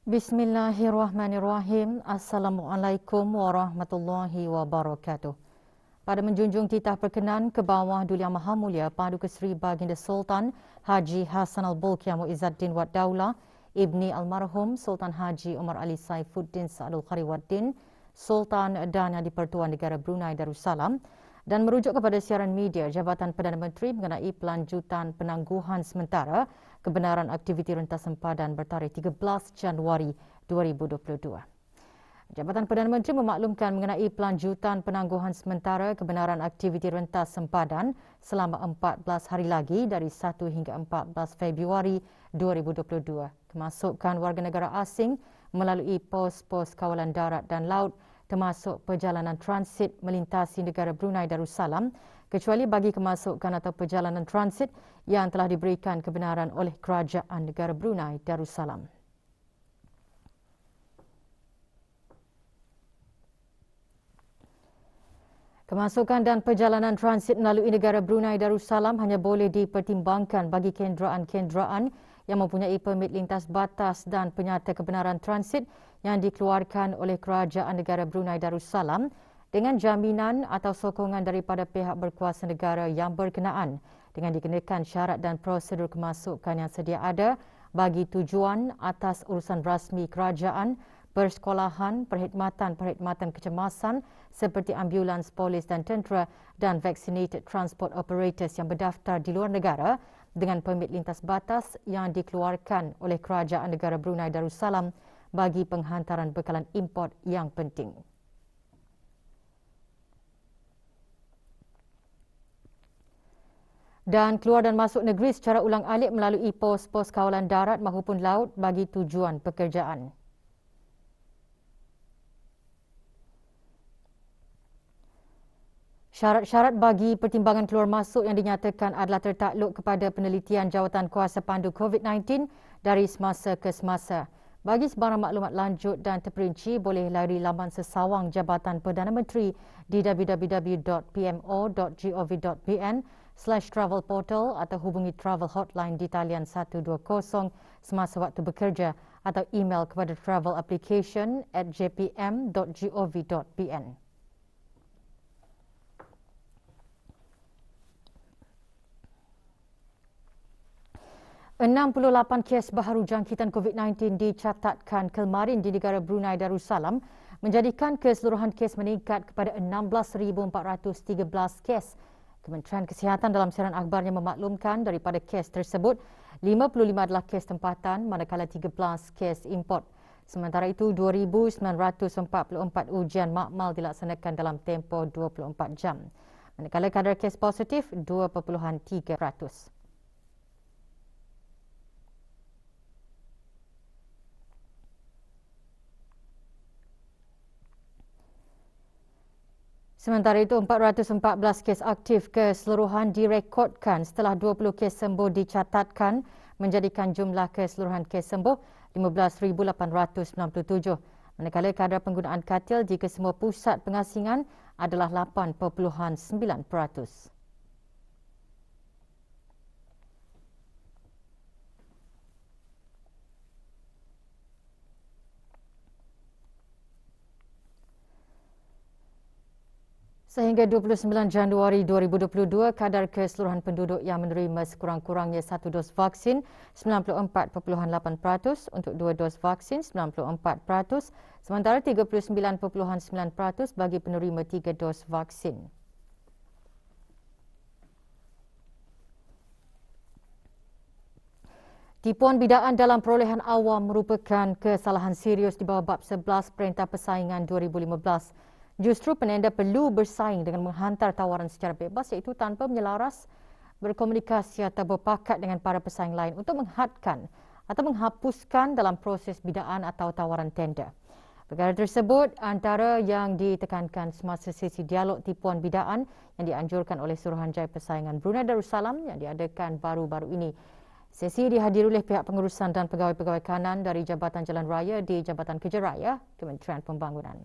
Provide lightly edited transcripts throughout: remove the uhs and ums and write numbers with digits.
Bismillahirrahmanirrahim. Assalamualaikum warahmatullahi wabarakatuh. Pada menjunjung titah perkenan ke bawah Duli Yang Maha Mulia Paduka Seri Baginda Sultan Haji Hassan Al-Bolkiah Muizzaddin Wad Daulah Ibni Almarhum Sultan Haji Umar Ali Saifuddin Sa'adul Khariwaddin Sultan dan Yang di-Pertuan Negara Brunei Darussalam dan merujuk kepada siaran media Jabatan Perdana Menteri mengenai pelanjutan penangguhan sementara kebenaran aktiviti rentas sempadan bertarikh 13 Januari 2022. Jabatan Perdana Menteri memaklumkan mengenai pelanjutan penangguhan sementara kebenaran aktiviti rentas sempadan selama 14 hari lagi dari 1 hingga 14 Februari 2022. Kemasukan warga negara asing melalui pos-pos kawalan darat dan laut termasuk perjalanan transit melintasi negara Brunei Darussalam kecuali bagi kemasukan atau perjalanan transit yang telah diberikan kebenaran oleh Kerajaan Negara Brunei Darussalam. Kemasukan dan perjalanan transit melalui negara Brunei Darussalam hanya boleh dipertimbangkan bagi kenderaan-kenderaan yang mempunyai permit lintas batas dan penyata kebenaran transit yang dikeluarkan oleh Kerajaan Negara Brunei Darussalam dengan jaminan atau sokongan daripada pihak berkuasa negara yang berkenaan dengan dikenakan syarat dan prosedur kemasukan yang sedia ada bagi tujuan atas urusan rasmi kerajaan, persekolahan, perkhidmatan kecemasan seperti ambulans, polis dan tentera dan vaccinated transport operators yang berdaftar di luar negara dengan permit lintas batas yang dikeluarkan oleh Kerajaan Negara Brunei Darussalam bagi penghantaran bekalan import yang penting. Dan keluar dan masuk negeri secara ulang-alik melalui pos-pos kawalan darat maupun laut bagi tujuan pekerjaan. Syarat-syarat bagi pertimbangan keluar masuk yang dinyatakan adalah tertakluk kepada penelitian jawatan kuasa pandu COVID-19 dari semasa ke semasa. Bagi sebarang maklumat lanjut dan terperinci, boleh layari laman sesawang Jabatan Perdana Menteri di www.pmo.gov.bn/travel portal atau hubungi travel hotline di talian 120 semasa waktu bekerja atau email kepada travelapplication@jpm.gov.bn. 68 kes baharu jangkitan COVID-19 dicatatkan kemarin di negara Brunei Darussalam menjadikan keseluruhan kes meningkat kepada 16,413 kes. Kementerian Kesihatan dalam siaran akhbarnya memaklumkan daripada kes tersebut, 55 adalah kes tempatan manakala 13 kes import. Sementara itu, 2,944 ujian makmal dilaksanakan dalam tempoh 24 jam. Manakala kadar kes positif 2.3%. Sementara itu, 414 kes aktif keseluruhan direkodkan setelah 20 kes sembuh dicatatkan menjadikan jumlah keseluruhan kes sembuh 15,897. Manakala kadar penggunaan katil di kesemua pusat pengasingan adalah 8.9%. Sehingga 29 Januari 2022, kadar keseluruhan penduduk yang menerima sekurang-kurangnya 1 dos vaksin 94.8%, untuk 2 dos vaksin 94%, sementara 39.9% bagi penerima 3 dos vaksin. Tipuan bidaan dalam perolehan awam merupakan kesalahan serius di bawah bab 11 Perintah Persaingan 2015. Justru penanda perlu bersaing dengan menghantar tawaran secara bebas iaitu tanpa menyelaras, berkomunikasi atau berpakat dengan para pesaing lain untuk menghadkan atau menghapuskan dalam proses bidaan atau tawaran tender. Perkara tersebut antara yang ditekankan semasa sesi dialog tipuan bidaan yang dianjurkan oleh Suruhanjaya Persaingan Brunei Darussalam yang diadakan baru-baru ini. Sesi dihadiri oleh pihak pengurusan dan pegawai-pegawai kanan dari Jabatan Jalan Raya di Jabatan Kerja Raya, Kementerian Pembangunan.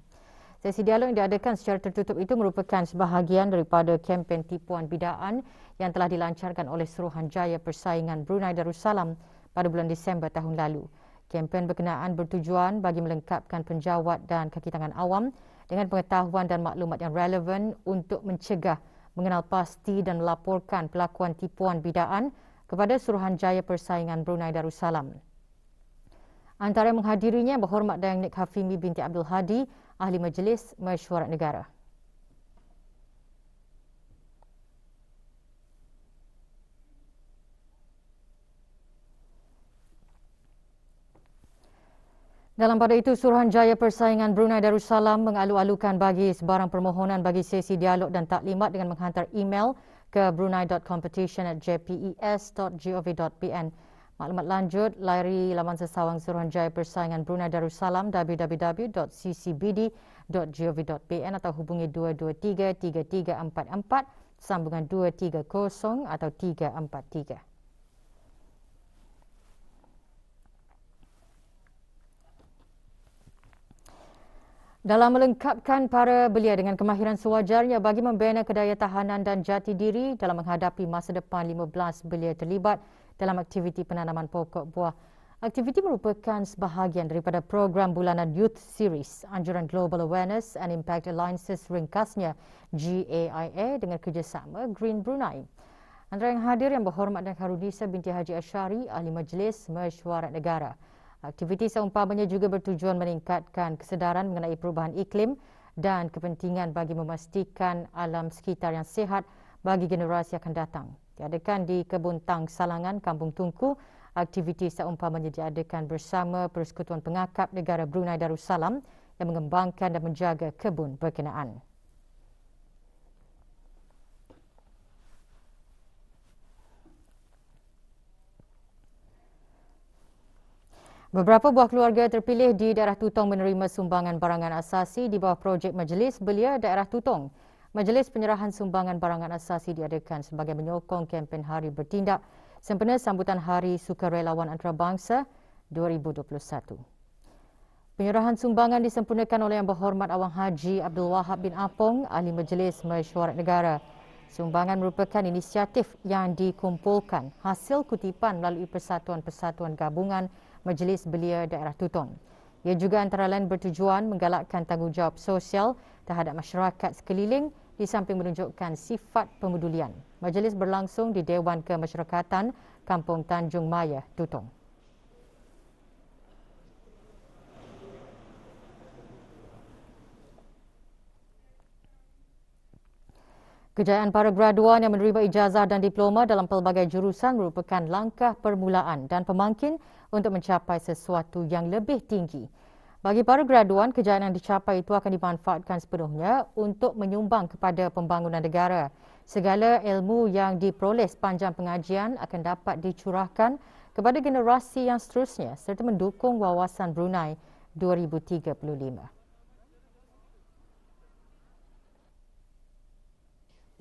Sesi dialog yang diadakan secara tertutup itu merupakan sebahagian daripada kempen tipuan bidaan yang telah dilancarkan oleh Suruhanjaya Persaingan Brunei Darussalam pada bulan Disember tahun lalu. Kempen berkenaan bertujuan bagi melengkapkan penjawat dan kaki tangan awam dengan pengetahuan dan maklumat yang relevan untuk mencegah, mengenal pasti dan melaporkan pelakuan tipuan bidaan kepada Suruhanjaya Persaingan Brunei Darussalam. Antara yang menghadirinya yang berhormat Dayang Nik Hafimi binti Abdul Hadi, Ahli Majlis Mesyuarat Negara. Dalam pada itu, Suruhanjaya Persaingan Brunei Darussalam mengalu-alukan bagi sebarang permohonan bagi sesi dialog dan taklimat dengan menghantar email ke brunei.competition@jpes.gov.pn. Maklumat lanjut, layari laman sesawang Suruhanjaya Persaingan Brunei Darussalam www.ccbd.gov.pn atau hubungi 223-3344 sambungan 230 atau 343. Dalam melengkapkan para belia dengan kemahiran sewajarnya bagi membina kedaya tahanan dan jati diri dalam menghadapi masa depan, 15 belia terlibat dalam aktiviti penanaman pokok buah. Aktiviti merupakan sebahagian daripada program bulanan Youth Series Anjuran Global Awareness and Impact Alliances ringkasnya GAIA dengan kerjasama Green Brunei. Antara yang hadir yang berhormat dan Harunisa binti Haji Asyari, Ahli Majlis Mesyuarat Negara. Aktiviti seumpamanya juga bertujuan meningkatkan kesedaran mengenai perubahan iklim dan kepentingan bagi memastikan alam sekitar yang sihat bagi generasi akan datang. Diadakan di Kebun Tang Salangan, Kampung Tungku. Aktiviti seumpamanya diadakan bersama Persekutuan Pengakap Negara Brunei Darussalam yang mengembangkan dan menjaga kebun berkenaan. Beberapa buah keluarga terpilih di daerah Tutong menerima sumbangan barangan asasi di bawah projek Majlis Belia Daerah Tutong. Majlis penyerahan sumbangan barangan asasi diadakan sebagai menyokong kempen Hari Bertindak sempena sambutan Hari Sukarelawan Antarabangsa 2021. Penyerahan sumbangan disempurnakan oleh Yang Berhormat Awang Haji Abdul Wahab bin Apong, Ahli Majlis Mesyuarat Negara. Sumbangan merupakan inisiatif yang dikumpulkan hasil kutipan melalui persatuan-persatuan gabungan Majlis Belia Daerah Tutong. Ia juga antara lain bertujuan menggalakkan tanggungjawab sosial terhadap masyarakat sekeliling di samping menunjukkan sifat pemedulian. Majlis berlangsung di Dewan Kemasyarakatan Kampung Tanjung Maya, Tutong. Kejayaan para graduan yang menerima ijazah dan diploma dalam pelbagai jurusan merupakan langkah permulaan dan pemangkin untuk mencapai sesuatu yang lebih tinggi. Bagi para graduan, kejayaan yang dicapai itu akan dimanfaatkan sepenuhnya untuk menyumbang kepada pembangunan negara. Segala ilmu yang diperoleh sepanjang pengajian akan dapat dicurahkan kepada generasi yang seterusnya serta mendukung wawasan Brunei 2035.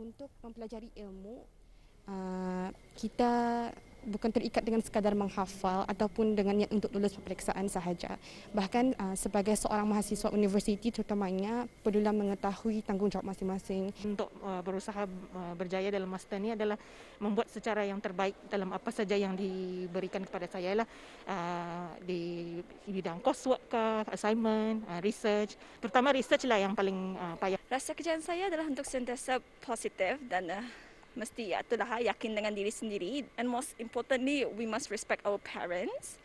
Untuk mempelajari ilmu, kita bukan terikat dengan sekadar menghafal ataupun dengan niat untuk lulus peperiksaan sahaja. Bahkan sebagai seorang mahasiswa universiti terutamanya perlulah mengetahui tanggungjawab masing-masing. Untuk berusaha berjaya dalam master ini adalah membuat secara yang terbaik dalam apa saja yang diberikan kepada saya lah, di bidang coursework, assignment, research. Terutama research lah yang paling payah. Rasa kejayaan saya adalah untuk sentiasa positif dan mesti itulah yakin dengan diri sendiri, and most importantly we must respect our parents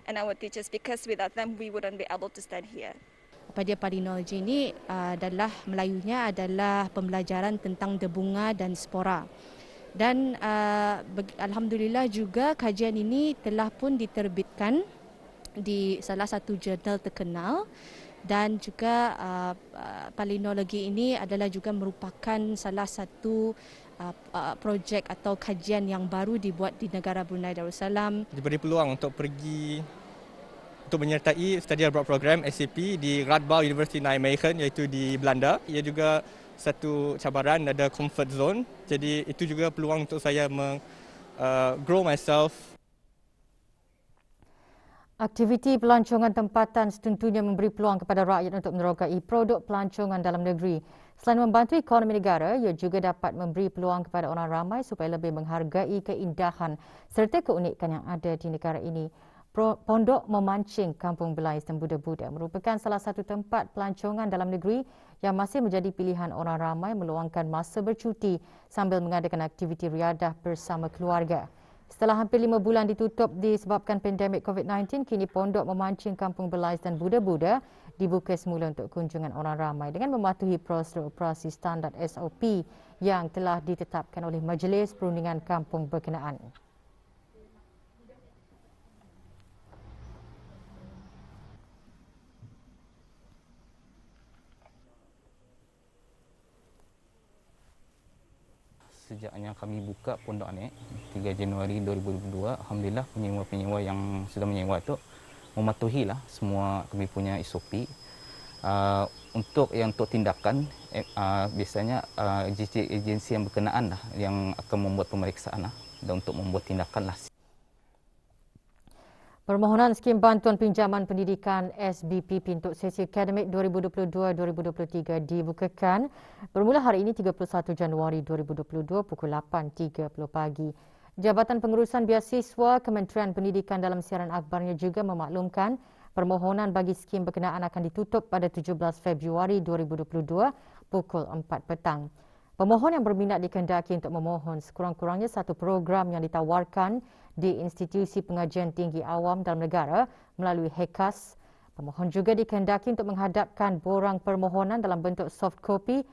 and our teachers because without them we wouldn't be able to stand here. Pada palynologi ini adalah Melayunya adalah pembelajaran tentang debunga dan spora. Dan alhamdulillah juga kajian ini telah pun diterbitkan di salah satu jurnal terkenal. Dan juga palynologi ini adalah juga merupakan salah satu projek atau kajian yang baru dibuat di negara Brunei Darussalam. Diberi peluang untuk pergi untuk menyertai study abroad program SAP di Radboud University Nijmegen iaitu di Belanda. Ia juga satu cabaran, ada comfort zone. Jadi itu juga peluang untuk saya grow myself. Aktiviti pelancongan tempatan setentunya memberi peluang kepada rakyat untuk menerokai produk pelancongan dalam negeri. Selain membantu ekonomi negara, ia juga dapat memberi peluang kepada orang ramai supaya lebih menghargai keindahan serta keunikan yang ada di negara ini. Pondok Memancing Kampung Belais dan Buda-Buda merupakan salah satu tempat pelancongan dalam negeri yang masih menjadi pilihan orang ramai meluangkan masa bercuti sambil mengadakan aktiviti riadah bersama keluarga. Setelah hampir 5 bulan ditutup disebabkan pandemik COVID-19, kini Pondok Memancing Kampung Belais dan Buda-Buda dibuka semula untuk kunjungan orang ramai dengan mematuhi prosedur operasi standard SOP yang telah ditetapkan oleh Majlis Perundingan Kampung berkenaan. Sejaknya kami buka pondok ni 3 Januari 2022, alhamdulillah penyewa-penyewa yang sudah menyewa itu mematuhilah semua kami punya SOP. Untuk tindakan biasanya agensi yang berkenaan lah yang akan membuat pemeriksaan lah, dan untuk membuat tindakan lah. Permohonan skim bantuan pinjaman pendidikan SBPP untuk sesi akademik 2022-2023 dibukakan bermula hari ini 31 Januari 2022 pukul 8.30 pagi. Jabatan Pengurusan Biasiswa Kementerian Pendidikan dalam siaran akhbarnya juga memaklumkan permohonan bagi skim berkenaan akan ditutup pada 17 Februari 2022 pukul 4 petang. Pemohon yang berminat dikehendaki untuk memohon sekurang-kurangnya satu program yang ditawarkan di Institusi Pengajian Tinggi Awam dalam negara melalui HEKAS. Pemohon juga dikehendaki untuk menghadapkan borang permohonan dalam bentuk soft copy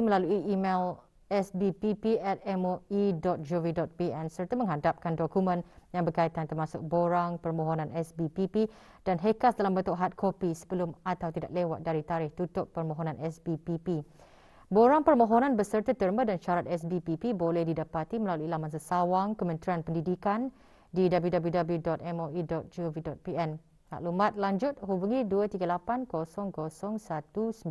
melalui email sbpp@moi.gov.pn serta menghadapkan dokumen yang berkaitan termasuk borang permohonan SBPP dan HEKAS dalam bentuk hard copy sebelum atau tidak lewat dari tarikh tutup permohonan SBPP. Borang permohonan beserta terma dan syarat SBPP boleh didapati melalui laman sesawang Kementerian Pendidikan di www.moi.gov.pn. Maklumat lanjut hubungi 2380019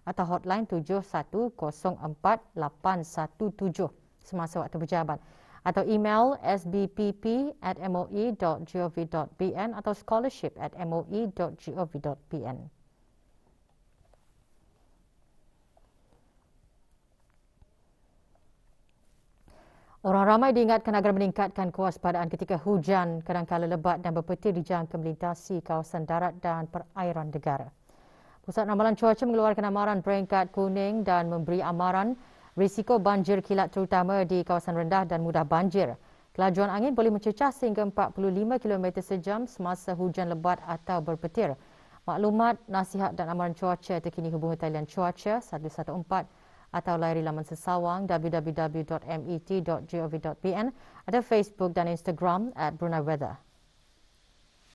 atau hotline 7104-817 semasa waktu berjabat atau email sbpp@moi.gov.pn atau scholarship@moi.gov.pn. Orang ramai diingatkan agar meningkatkan kewaspadaan ketika hujan kadangkala lebat dan berpetir dijangka melintasi kawasan darat dan perairan negara. Pusat Ramalan Cuaca mengeluarkan amaran peringkat kuning dan memberi amaran risiko banjir kilat terutama di kawasan rendah dan mudah banjir. Kelajuan angin boleh mencecah sehingga 45 km sejam semasa hujan lebat atau berpetir. Maklumat, nasihat dan amaran cuaca terkini hubungi talian cuaca 114 atau layari laman sesawang www.met.gov.pn, ada Facebook dan Instagram @BruneiWeather.